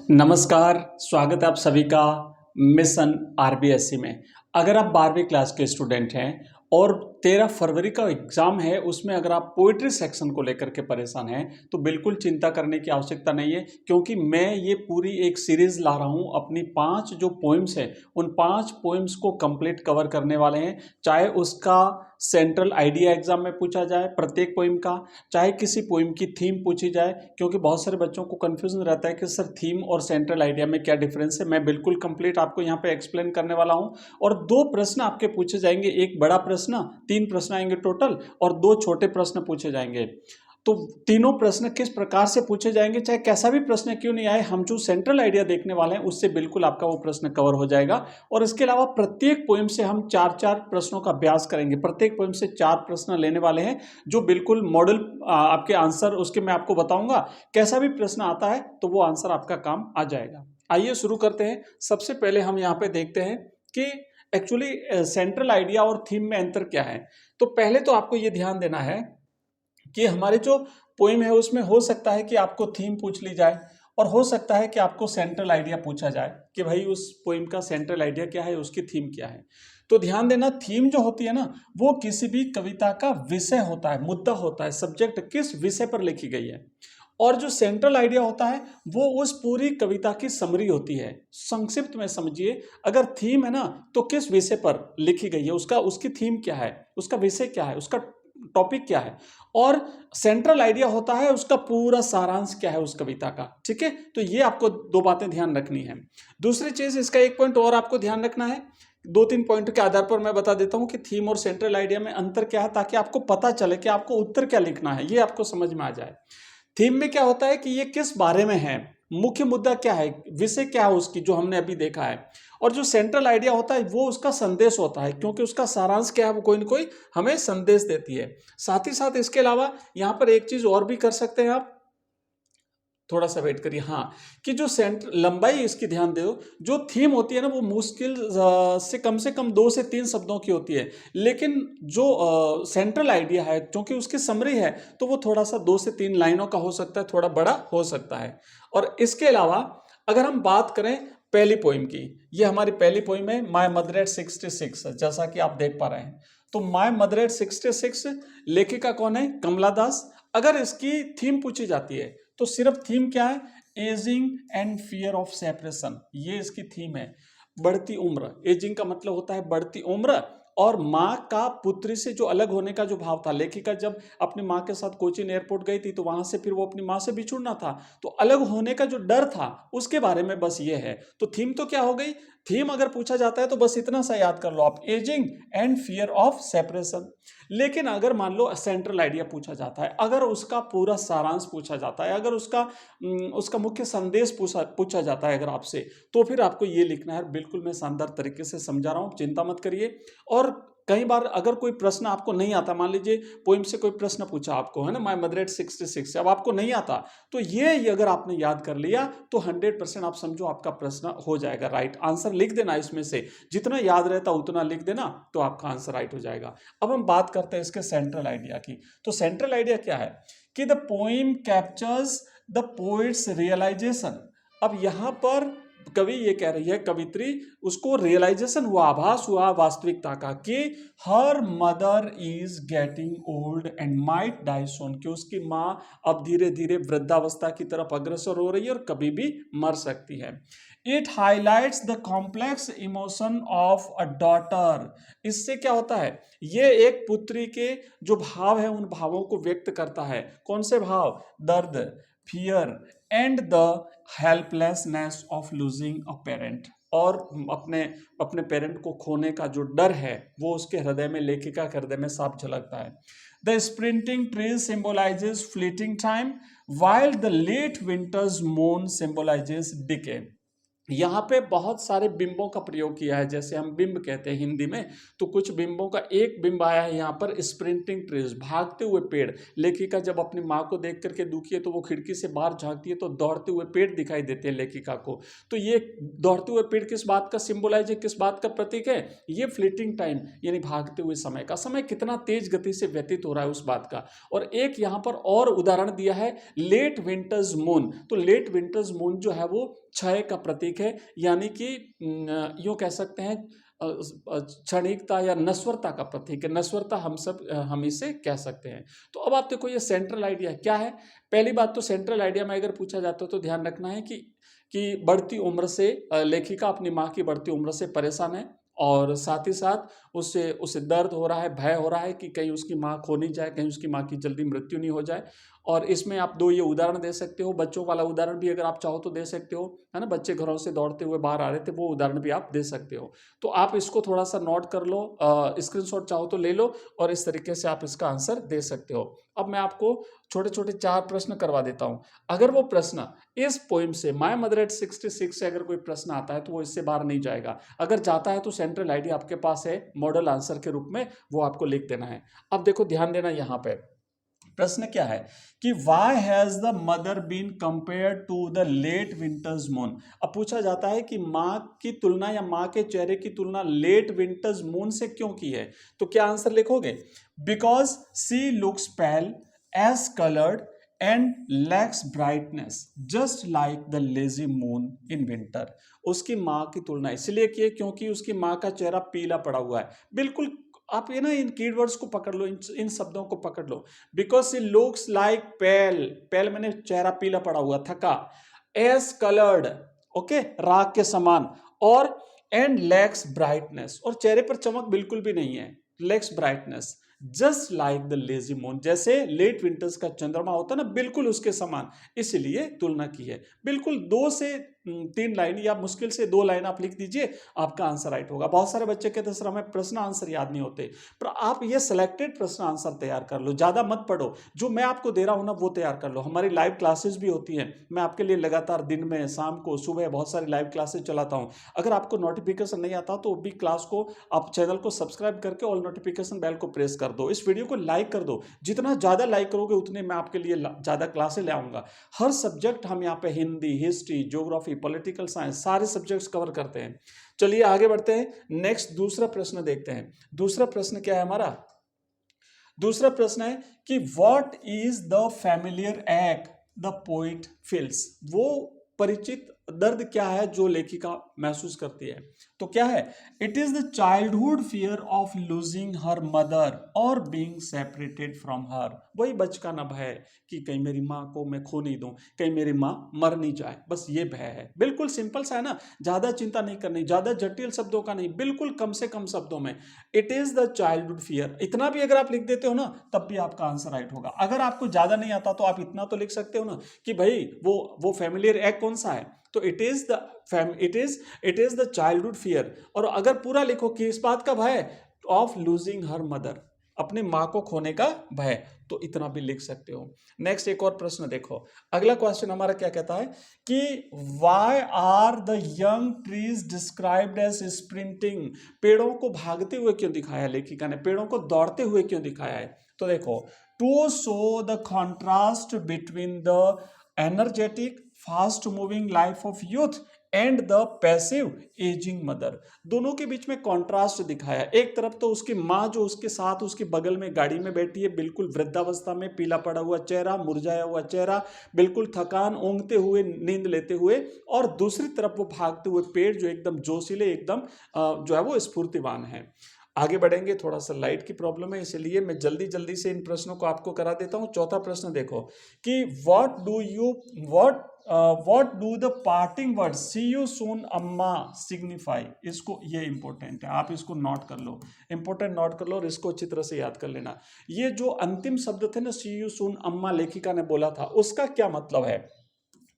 नमस्कार, स्वागत है आप सभी का मिशन आरबीएससी में। अगर आप 12वीं क्लास के स्टूडेंट हैं और 13 फरवरी का एग्ज़ाम है, उसमें अगर आप पोइट्री सेक्शन को लेकर के परेशान हैं तो बिल्कुल चिंता करने की आवश्यकता नहीं है, क्योंकि मैं ये पूरी एक सीरीज़ ला रहा हूँ। अपनी 5 जो पोइम्स हैं, उन 5 पोइम्स को कंप्लीट कवर करने वाले हैं। चाहे उसका सेंट्रल आइडिया एग्जाम में पूछा जाए प्रत्येक पोइम का, चाहे किसी पोइम की थीम पूछी जाए, क्योंकि बहुत सारे बच्चों को कन्फ्यूजन रहता है कि सर थीम और सेंट्रल आइडिया में क्या डिफरेंस है। मैं बिल्कुल कंप्लीट आपको यहाँ पे एक्सप्लेन करने वाला हूँ। और 2 प्रश्न आपके पूछे जाएंगे, एक बड़ा प्रश्न, 3 प्रश्न आएंगे टोटल, और 2 छोटे प्रश्न पूछे जाएंगे। तो तीनों प्रश्न किस प्रकार से पूछे जाएंगे, चाहे कैसा भी प्रश्न क्यों नहीं आए, हम जो सेंट्रल आइडिया देखने वाले हैं उससे बिल्कुल आपका वो प्रश्न कवर हो जाएगा। और इसके अलावा प्रत्येक पोइम से हम 4-4 प्रश्नों का अभ्यास करेंगे। प्रत्येक पोइम से 4 प्रश्न लेने वाले हैं, जो बिल्कुल मॉडल आपके आंसर उसके मैं आपको बताऊंगा। कैसा भी प्रश्न आता है तो वो आंसर आपका काम आ जाएगा। आइए शुरू करते हैं। सबसे पहले हम यहाँ पे देखते हैं कि एक्चुअली सेंट्रल आइडिया और थीम में अंतर क्या है। तो पहले तो आपको ये ध्यान देना है कि हमारे जो पोइम है उसमें हो सकता है कि आपको थीम पूछ ली जाए, और हो सकता है कि आपको सेंट्रल आइडिया पूछा जाए कि भाई उस पोइम का सेंट्रल आइडिया क्या है, उसकी थीम क्या है। तो ध्यान देना, थीम जो होती है ना, वो किसी भी कविता का विषय होता है, मुद्दा होता है, सब्जेक्ट किस विषय पर लिखी गई है। और जो सेंट्रल आइडिया होता है वो उस पूरी कविता की समरी होती है। संक्षिप्त में समझिए, अगर थीम है ना तो किस विषय पर लिखी गई है, उसकी थीम क्या है, उसका विषय क्या है, उसका टॉपिक क्या है। और सेंट्रल आइडिया होता है उसका पूरा सारांश क्या है उस कविता का। ठीक है, तो ये आपको 2 बातें ध्यान रखनी है। दूसरी चीज, इसका एक पॉइंट और आपको ध्यान रखना है। 2-3 पॉइंट के आधार पर मैं बता देता हूं कि थीम और सेंट्रल आइडिया में अंतर क्या है, ताकि आपको पता चले कि आपको उत्तर क्या लिखना है, ये आपको समझ में आ जाए। थीम में क्या होता है कि ये किस बारे में है, मुख्य मुद्दा क्या है, विषय क्या है उसकी, जो हमने अभी देखा है। और जो सेंट्रल आइडिया होता है वो उसका संदेश होता है, क्योंकि उसका सारांश क्या है, वो कोई ना कोई हमें संदेश देती है। साथ ही साथ इसके अलावा यहाँ पर एक चीज और भी कर सकते हैं आप, थोड़ा सा वेट करिए। हाँ, कि जो सेंटर लंबाई इसकी ध्यान दो, जो थीम होती है ना वो मुश्किल से कम 2 से 3 शब्दों की होती है, लेकिन जो सेंट्रल आइडिया है क्योंकि उसकी समरी है तो वो थोड़ा सा 2 से 3 लाइनों का हो सकता है, थोड़ा बड़ा हो सकता है। और इसके अलावा अगर हम बात करें पहली पोइम की, ये हमारी पहली पोइम है, माय मदर एट 66, जैसा कि आप देख पा रहे हैं। तो माय मदर एट 66 लेखिका कौन है, कमला दास। अगर इसकी थीम पूछी जाती है तो सिर्फ थीम क्या है, ageing and fear of separation, ये इसकी थीम है। बढ़ती उम्र, एजिंग का मतलब होता है बढ़ती उम्र, और माँ का पुत्री से जो अलग होने का जो भाव था। लेखिका जब अपनी माँ के साथ कोचीन एयरपोर्ट गई थी तो वहां से फिर वो अपनी माँ से बिछुड़ना था, तो अलग होने का जो डर था उसके बारे में बस ये है। तो थीम तो क्या हो गई, थीम अगर पूछा जाता है तो बस इतना सा याद कर लो आप, ageing and fear of separation. लेकिन अगर मान लो सेंट्रल आइडिया पूछा जाता है, अगर उसका पूरा सारांश पूछा जाता है, अगर उसका मुख्य संदेश पूछा जाता है अगर आपसे, तो फिर आपको ये लिखना है। बिल्कुल मैं शानदार तरीके से समझा रहा हूँ, चिंता मत करिए। और कई बार अगर कोई प्रश्न आपको नहीं आता, मान लीजिए पोइम से कोई प्रश्न पूछा आपको, है ना, माय मदर एट 66, अब आपको नहीं आता, तो ये अगर आपने याद कर लिया तो 100% आप समझो आपका प्रश्न हो जाएगा राइट। आंसर लिख देना, इसमें से जितना याद रहता उतना लिख देना, तो आपका आंसर राइट हो जाएगा। अब हम बात करते हैं इसके सेंट्रल आइडिया की। तो सेंट्रल आइडिया क्या है कि the poem captures the poet's realization. अब यहां पर कवि ये कह रही है, कवित्री, उसको रियलाइजेशन हुआ, आभास हुआ वास्तविकता का, कि हर mother is getting old and might die soon, कि उसकी माँ अब धीरे धीरे वृद्धावस्था की तरफ अग्रसर हो रही है और कभी भी मर सकती है। It highlights the complex emotion of a daughter. इससे क्या होता है, ये एक पुत्री के जो भाव है उन भावों को व्यक्त करता है। कौन से भाव, दर्द, fear and the helplessness of losing a parent, और अपने अपने पेरेंट को खोने का जो डर है वो उसके हृदय में, लेखिका के हृदय में साफ झलकता है। The sprinting trees symbolizes fleeting time while the late winter's moon symbolizes decay। यहाँ पे बहुत सारे बिंबों का प्रयोग किया है, जैसे हम बिंब कहते हैं हिंदी में, तो कुछ बिंबों का एक बिंब आया है यहाँ पर, स्प्रिंटिंग ट्रीज, भागते हुए पेड़। लेखिका जब अपनी माँ को देख करके दुखी है तो वो खिड़की से बाहर झांकती है तो दौड़ते हुए पेड़ दिखाई देते हैं लेखिका को। तो ये दौड़ते हुए पेड़ किस बात का सिंबलाइज है, किस बात का प्रतीक है, ये फ्लीटिंग टाइम यानी भागते हुए समय का, समय कितना तेज गति से व्यतीत हो रहा है उस बात का। और एक यहाँ पर और उदाहरण दिया है, लेट विंटर्स मून। तो लेट विंटर्स मून जो है वो क्षय का प्रतीक है, यानी कि यूँ कह सकते हैं क्षणिकता या नश्वरता का प्रतीक है। नश्वरता हम इसे कह सकते हैं। तो अब आप देखो ये सेंट्रल आइडिया क्या है। पहली बात तो सेंट्रल आइडिया में अगर पूछा जाता है तो ध्यान रखना है कि बढ़ती उम्र से लेखिका अपनी माँ की बढ़ती उम्र से परेशान है, और साथ ही साथ उसे दर्द हो रहा है, भय हो रहा है कि कहीं उसकी माँ खो नहीं जाए, कहीं उसकी माँ की जल्दी मृत्यु नहीं हो जाए। और इसमें आप दो ये उदाहरण दे सकते हो, बच्चों वाला उदाहरण भी अगर आप चाहो तो दे सकते हो, है ना। बच्चे घरों से दौड़ते हुए बाहर आ रहे थे, वो उदाहरण भी आप दे सकते हो। तो आप इसको थोड़ा सा नोट कर लो, स्क्रीनशॉट चाहो तो ले लो, और इस तरीके से आप इसका आंसर दे सकते हो। अब मैं आपको छोटे छोटे 4 प्रश्न करवा देता हूँ। अगर वो प्रश्न इस पोइम से माय मदर एट 66 से अगर कोई प्रश्न आता है तो वो इससे बाहर नहीं जाएगा। अगर जाता है तो सेंट्रल आइडिया आपके पास है, मॉडल आंसर के रूप में वो आपको लिख देना है। अब देखो ध्यान देना, यहाँ पे प्रश्न क्या है कि why has the mother been compare to the late winter's moon. अब पूछा जाता है कि माँ की तुलना या माँ के चेहरे की तुलना लेट विंटर्स मून से क्यों की है। तो क्या आंसर लिखोगे? Because she looks pale, ash coloured and lacks brightness just like the lazy moon in winter. उसकी माँ की तुलना इसलिए की है क्योंकि उसकी माँ का चेहरा पीला पड़ा हुआ है। बिल्कुल, आप ये ना इन कीवर्ड्स को पकड़ लो, इन शब्दों को पकड़ लो। Because she looks like pale, पेल मैंने चेहरा पीला पड़ा हुआ, थका। एज कलर्ड, ओके, राख के समान। और एंड लैक्स ब्राइटनेस, और चेहरे पर चमक बिल्कुल भी नहीं है, lakhs brightness. Just like the lazy moon, जैसे लेट विंटर्स का चंद्रमा होता है ना, बिल्कुल उसके समान, इसलिए तुलना की है। बिल्कुल 2 से 3 लाइन या मुश्किल से 2 लाइन आप लिख दीजिए, आपका आंसर राइट होगा। बहुत सारे बच्चे कहते हैं सर हमें प्रश्न आंसर याद नहीं होते, पर आप ये सिलेक्टेड प्रश्न आंसर तैयार कर लो, ज्यादा मत पढ़ो। जो मैं आपको दे रहा हूं ना वो तैयार कर लो। हमारी लाइव क्लासेस भी होती हैं, मैं आपके लिए लगातार दिन में, शाम को, सुबह बहुत सारी लाइव क्लासेस चलाता हूं। अगर आपको नोटिफिकेशन नहीं आता तो भी क्लास को आप चैनल को सब्सक्राइब करके ऑल नोटिफिकेशन बेल को प्रेस कर दो, इस वीडियो को लाइक कर दो। जितना ज्यादा लाइक करोगे उतने मैं आपके लिए ज्यादा क्लासेस ले आऊंगा। हर सब्जेक्ट हम यहाँ पे Hindi, history, geography, political science, सारे सब्जेक्ट्स कवर करते हैं। चलिए आगे बढ़ते हैं। नेक्स्ट दूसरा प्रश्न देखते हैं। दूसरा प्रश्न क्या है हमारा? दूसरा प्रश्न है कि what is the familiar act the poet feels. वो परिचित दर्द क्या है जो लेखिका महसूस करती है। तो क्या है? It is the childhood fear of losing her mother और बीइंग सेपरेटेड फ्रॉम हर। वही बचकाना भय कि कहीं मेरी माँ को मैं खो नहीं दूं, कहीं मेरी माँ मर नहीं जाए, बस ये भय है। बिल्कुल सिंपल सा है ना, ज्यादा चिंता नहीं करनी, ज्यादा जटिल शब्दों का नहीं, बिल्कुल कम से कम शब्दों में। It is the childhood fear, इतना भी अगर आप लिख देते हो ना तब भी आपका आंसर राइट होगा। अगर आपको ज्यादा नहीं आता तो आप इतना तो लिख सकते हो ना कि भाई वो फैमिलियर एक्ट कौन सा है, तो it is the childhood fear. और अगर पूरा लिखो कि इस बात का भय, ऑफ लूजिंग हर मदर, अपनी मां को खोने का भय, तो इतना भी लिख सकते हो। नेक्स्ट एक और प्रश्न देखो। अगला क्वेश्चन हमारा क्या कहता है कि why are the young trees described as sprinting. पेड़ों को भागते हुए क्यों दिखाया है लेखिका ने, पेड़ों को दौड़ते हुए क्यों दिखाया है? तो देखो, to show the contrast between the energetic fast moving life of youth and the passive ageing mother. दोनों के बीच में कॉन्ट्रास्ट दिखाया। एक तरफ तो उसकी माँ जो उसके साथ उसके बगल में गाड़ी में बैठी है, बिल्कुल वृद्धावस्था में, पीला पड़ा हुआ चेहरा, मुरझाया हुआ चेहरा, बिल्कुल थकान, ऊँघते हुए, नींद लेते हुए। और दूसरी तरफ वो भागते हुए पेड़ जो एकदम जोशीले, एकदम जो है वो स्फूर्तिवान है। आगे बढ़ेंगे, थोड़ा सा लाइट की प्रॉब्लम है इसलिए मैं जल्दी जल्दी से इन प्रश्नों को आपको करा देता हूं। चौथा प्रश्न देखो कि what do the parting word see you soon अम्मा सिग्निफाई। इसको, ये इंपॉर्टेंट है, आप इसको नोट कर लो, इंपॉर्टेंट नोट कर लो और इसको अच्छी तरह से याद कर लेना। ये जो अंतिम शब्द थे ना, सी यू सून अम्मा, लेखिका ने बोला था, उसका क्या मतलब है?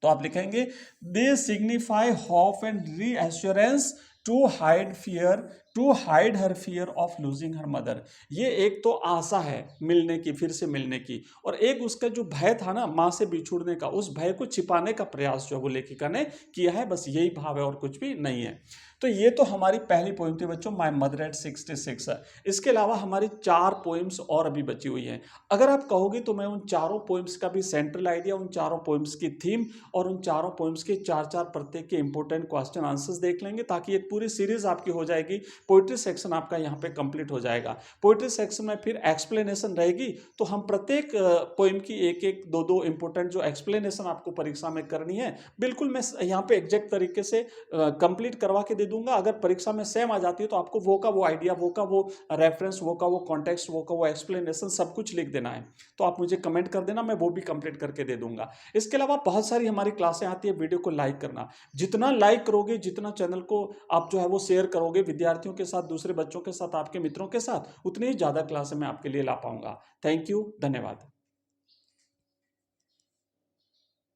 तो आप लिखेंगे they signify hope and reassurance to hide fear, to hide her fear of losing her mother. ये एक तो आशा है मिलने की, फिर से मिलने की, और एक उसका जो भय था ना माँ से बिछुड़ने का, उस भय को छिपाने का प्रयास जो है वो लेखिका ने किया है। बस यही भाव है और कुछ भी नहीं है। तो ये तो हमारी पहली पोइम थी बच्चों, माय मदर एट 66। इसके अलावा हमारी 4 पोइम्स और अभी बची हुई हैं। अगर आप कहोगे तो मैं उन चारों पोइम्स का भी सेंट्रल आइडिया, उन चारों पोइम्स की थीम और उन चारों पोइम्स के 4-4 प्रत्येक के इंपॉर्टेंट क्वेश्चन आंसर्स देख लेंगे, ताकि एक पूरी सीरीज आपकी हो जाएगी पोइट्री सेक्शन आपका यहाँ पे कंप्लीट हो जाएगा। पोइट्री सेक्शन में फिर एक्सप्लेनेशन रहेगी, तो हम प्रत्येक पोइम की एक एक दो दो इंपॉर्टेंट जो एक्सप्लेनेशन आपको परीक्षा में करनी है, बिल्कुल मैं यहाँ पे एग्जैक्ट तरीके से कंप्लीट करवा के दे दूंगा। अगर परीक्षा में सेम आ जाती है तो आपको वो का वो आइडिया, वो का वो रेफरेंस, वो का वो कॉन्टेक्स्ट, वो का वो एक्सप्लेनेशन सब कुछ लिख देना है। तो आप मुझे कमेंट कर देना, मैं वो भी कंप्लीट करके दे दूंगा। इसके अलावा बहुत सारी हमारी क्लासें आती है, वीडियो को लाइक करना। जितना लाइक करोगे, जितना चैनल को आप जो है वो शेयर करोगे विद्यार्थियों के साथ, दूसरे बच्चों के साथ, आपके मित्रों के साथ, उतनी ही ज़्यादा क्लासें मैं आपके लिए ला पाऊंगा। थैंक यू, धन्यवाद।